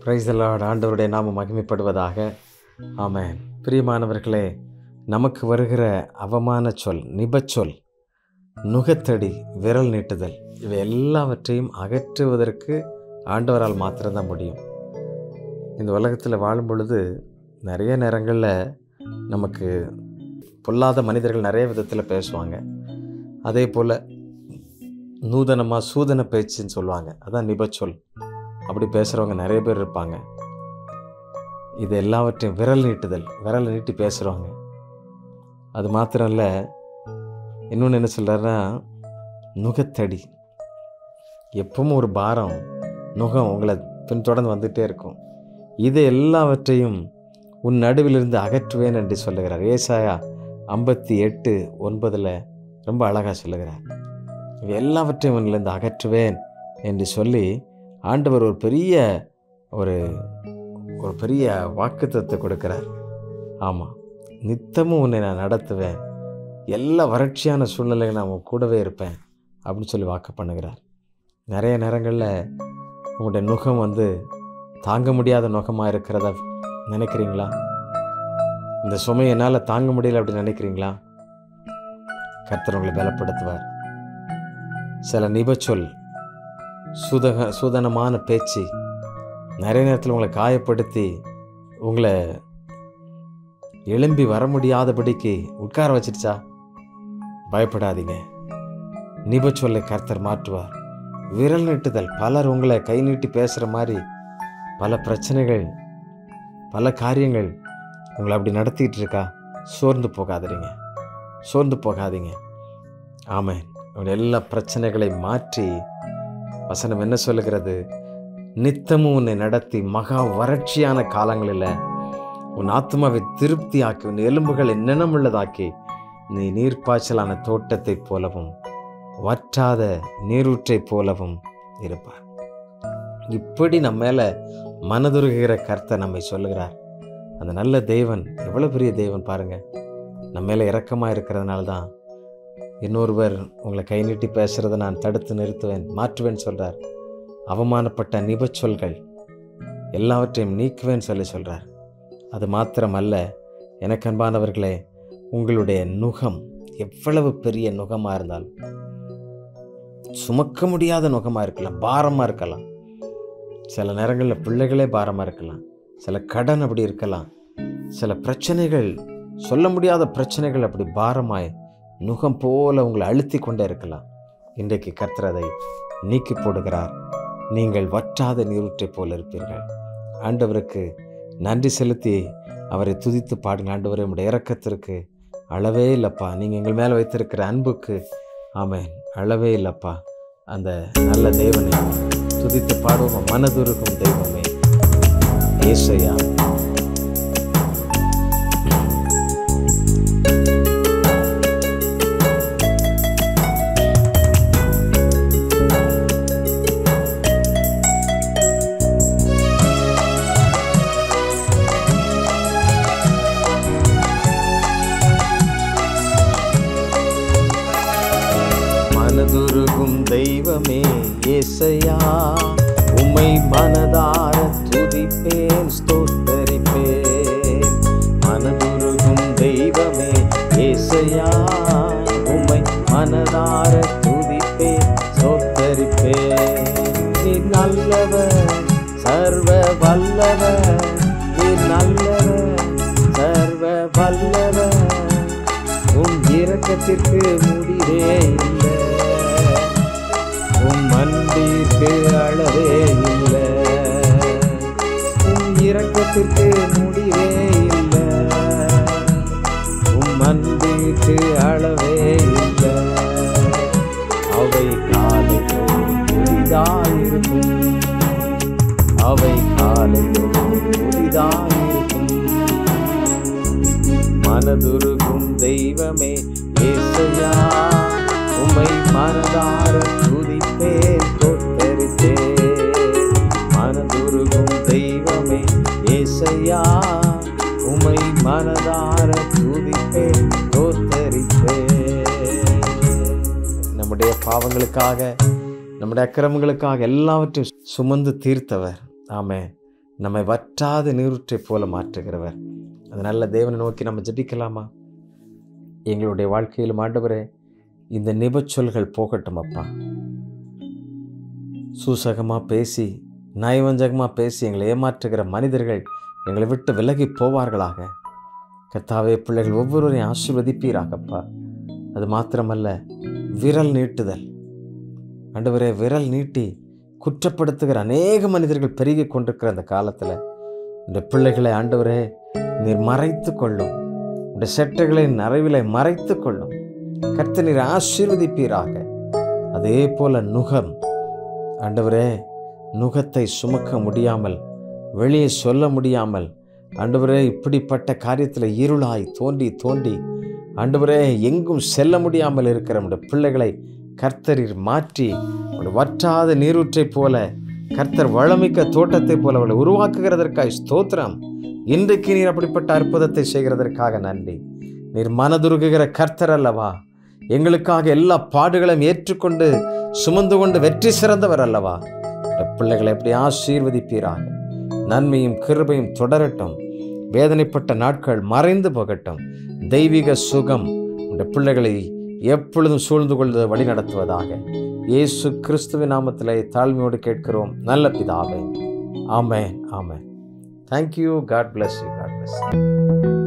Praise the Lord. ஆண்டவருடைய நாமம் மகிமைப்படுவதாக. ஆமென். பிரியமானவர்களே, நமக்கு வருகிற அவமான சொல், நிபச்சொல், நுகத்தடி, விரல் நீட்டுதல், இவை எல்லாவற்றையும் அகற்றுவதற்கு ஆண்டவரால் மாத்திரம்தான் முடியும். இந்த உலகத்தில் வாழும் பொழுது நிறைய நேரங்களில் நமக்கு பொல்லாத மனிதர்கள் நிறைய விதத்தில் பேசுவாங்க. அதே போல் நூதனமாக சூதன பேச்சுன்னு சொல்லுவாங்க, அதான் நிபச்சொல். அப்படி பேசுகிறவங்க நிறைய பேர் இருப்பாங்க. இது எல்லாவற்றையும் விரல் நீட்டுதல், விரல் நீட்டி பேசுகிறவங்க. அது மாத்திரம் இல்லை, இன்னொன்று என்ன சொல்கிறாருன்னா நுகத்தடி. எப்பவும் ஒரு பாரம், நுகம் உங்களை பின்தொடர்ந்து வந்துகிட்டே இருக்கும். இது எல்லாவற்றையும் உன் நடுவிலிருந்து அகற்றுவேன் என்று சொல்லுகிறார். ஏசாயா 58:9 ரொம்ப அழகாக சொல்லுகிறார். இது எல்லாவற்றையும் உன்னிலிருந்து அகற்றுவேன் என்று சொல்லி ஆண்டவர் ஒரு பெரிய வாக்குத்தத்தத்தை கொடுக்கிறார். ஆமாம், நித்தமும் உன்னை நான் நடத்துவேன், எல்லா வறட்சியான சூழ்நிலைகள் நான் உன் கூடவே இருப்பேன் அப்படின்னு சொல்லி வாக்கு பண்ணுகிறார். நிறைய நேரங்களில் உங்களுடைய நுகம் தாங்க முடியாத நுகமாக இருக்கிறதா நினைக்கிறீங்களா? இந்த சுமை என்னால் தாங்க முடியல அப்படின்னு நினைக்கிறீங்களா? கர்த்தர் உங்களை பலப்படுத்துவார். சில நிபச்சொல், சூதனமான பேச்சு நிறைய நேரத்தில் உங்களை காயப்படுத்தி உங்களை எழும்பி வர முடியாதபடிக்கு உட்கார வச்சிருச்சா? பயப்படாதீங்க, நிபச்சொல்லை கர்த்தர் மாற்றுவார். விரல் நீட்டுதல், பலர் உங்களை கை நீட்டி பேசுகிற மாதிரி பல பிரச்சனைகள், பல காரியங்கள் உங்களை அப்படி நடத்திக்கிட்டு இருக்கா? சோர்ந்து போகாதீங்க. ஆமென். எல்லா பிரச்சனைகளை மாற்றி வசனம் என்ன சொல்லுகிறது? நித்தமும் உன்னை நடத்தி மகா வறட்சியான காலங்களில் உன் ஆத்மாவை திருப்தியாக்கி, உன் எலும்புகளை நினமுள்ளதாக்கி, நீ நீர்ப்பாய்ச்சலான தோட்டத்தை போலவும் வற்றாத நீரூற்றை போலவும் இருப்பார். இப்படி நம்ம மேலே மனதுருகிற கர்த்தர் நம்மை சொல்லுகிறார். அந்த நல்ல தேவன் எவ்வளோ பெரிய தேவன் பாருங்கள். நம்ம மேலே இரக்கமாக இருக்கிறதுனால தான் இன்னொருவர் உங்களை கை நீட்டி பேசுகிறத நான் தடுத்து நிறுத்துவேன், மாற்றுவேன்னு சொல்கிறார். அவமானப்பட்ட நிபச்சொல்கள் எல்லாவற்றையும் நீக்குவேன்னு சொல்கிறார். அது மாத்திரமல்ல, எனக்கு அன்பானவர்களே, உங்களுடைய நுகம் எவ்வளவு பெரிய நுகமாக இருந்தாலும், சுமக்க முடியாத நுகமாக இருக்கலாம், பாரமாக இருக்கலாம், சில நேரங்களில் பிள்ளைகளே பாரமாக இருக்கலாம், சில கடன் அப்படி இருக்கலாம், சில பிரச்சனைகள், சொல்ல முடியாத பிரச்சனைகள் அப்படி பாரமாய் நுகம் போல உங்களை அழுத்தி கொண்டே இருக்கலாம். இன்றைக்கு கர்த்தர் அதை நீக்கி போடுகிறார். நீங்கள் வற்றாத நீரூற்றை போல இருப்பீர்கள். ஆண்டவருக்கு நன்றி செலுத்தி அவரை துதித்து பாடுங்கள். ஆண்டவரே, உம்முடைய இரக்கத்திற்கு அளவே இல்லைப்பா, நீங்கள் எங்கள் மேலே வைத்திருக்கிற அன்புக்கு ஆமென் அளவே இல்லைப்பா. அந்த நல்ல தேவனை துதித்து பாடுவோம். மனதுருகும் தெய்வமே ஏசையா. மனதுருகும் தெய்வமே ஏசையா, உம்மை மனதார துதிப்பேன், ஸ்தோத்தரிப்பேன். மனதுருகும் தெய்வமே ஏசையா, உம்மை மனதார துதிப்பேன், ஸ்தோத்தரிப்பேன். நீ நல்லவர், சர்வ வல்லவர், நீ நல்லவர், சர்வ வல்லவர். உன் இரக்கத்திற்கு முடிவே இல்லை, உன் அன்பிற்கு அளவே இல்லை, உன் இரக்கத்திற்கு முடிவே இல்லை, உன் அன்பிற்கு அளவே இல்லை. அவை காலைதோறும் புதிதாயிருக்கும், அவை காலைதோறும் புதிதாயிருக்கும். மனதுருகும் தெய்வமே ஏசையா, உம்மை மனதார துதிப்பேன், ஸ்தோத்தரிப்பேன். மனதுருகும் தெய்வமே ஏசையா, உம்மை மனதார துதிப்பேன், ஸ்தோத்தரிப்பேன். நம்முடைய பாவங்களுக்காக, நம்முடைய அக்கிரமங்களுக்காக எல்லாவற்றையும் சுமந்து தீர்த்தவர். ஆமென். நம்மை வற்றாத நீரூற்றை போல மாற்றுகிறவர். அது நல்ல தேவனை நோக்கி நம்ம ஜெபிக்கலாமா? எங்களுடைய வாழ்க்கையிலும் ஆண்டவரே, இந்த நிபச்சொல்கள் போகட்டும் அப்பா. சூசகமாக பேசி, நயவஞ்சகமாக பேசி எங்களை ஏமாற்றுகிற மனிதர்கள் எங்களை விட்டு விலகி போவார்களாக. கர்த்தாவே, பிள்ளைகள் ஒவ்வொருவரையும் ஆசீர்வதிப்பீராகப்பா. அது மாத்திரமல்ல, விரல் நீட்டுதல் ஆண்டவரே, விரல் நீட்டி குற்றப்படுத்துகிற அநேக மனிதர்கள் பெருகி கொண்டிருக்கிற அந்த காலத்தில் இந்த பிள்ளைகளை ஆண்டவரே நீர் மறைத்து கொள்ளும். இந்த செட்டைகளை நரைவிலை மறைத்து கொள்ளும். கர்த்தர் நீர் ஆசீர்வதிப்பீராக. அதே போல நுகம் ஆண்டவரே, நுகத்தை சுமக்க முடியாமல், வெளியே சொல்ல முடியாமல் ஆண்டவரே, இப்படிப்பட்ட காரியத்தில் இருளாய் தோண்டி தோண்டி ஆண்டவரே எங்கும் செல்ல முடியாமல் இருக்கிற நம்முடைய பிள்ளைகளை கர்த்தர் மாற்றி ஒரு வற்றாத நீரூற்றை போல, கர்த்தர் வளமிக்க தோட்டத்தை போல அவளை உருவாக்குகிறதற்காக ஸ்தோத்திரம். இன்றைக்கு நீர் அப்படிப்பட்ட அற்புதத்தை செய்கிறதற்காக நன்றி. நீர் மனதுருகுகிற கர்த்தர் அல்லவா? எங்களுக்காக எல்லா பாடுகளையும் ஏற்றுக்கொண்டு சுமந்து கொண்டு வெற்றி சிறந்தவர் அல்லவா? பிள்ளைகளை எப்படி ஆசீர்வதிப்பீராக. நன்மையும் கிருபையும் தொடரட்டும். வேதனைப்பட்ட நாட்கள் மறைந்து போகட்டும். தெய்வீக சுகம் இந்த பிள்ளைகளை எப்பொழுதும் சூழ்ந்து கொண்டு வழி நடத்துவதாக. இயேசு கிறிஸ்துவின் நாமத்திலே தாழ்மையோடு கேட்கிறோம் நல்ல பிதாவே. ஆமென், ஆமென். Thank you. God bless you. God bless you.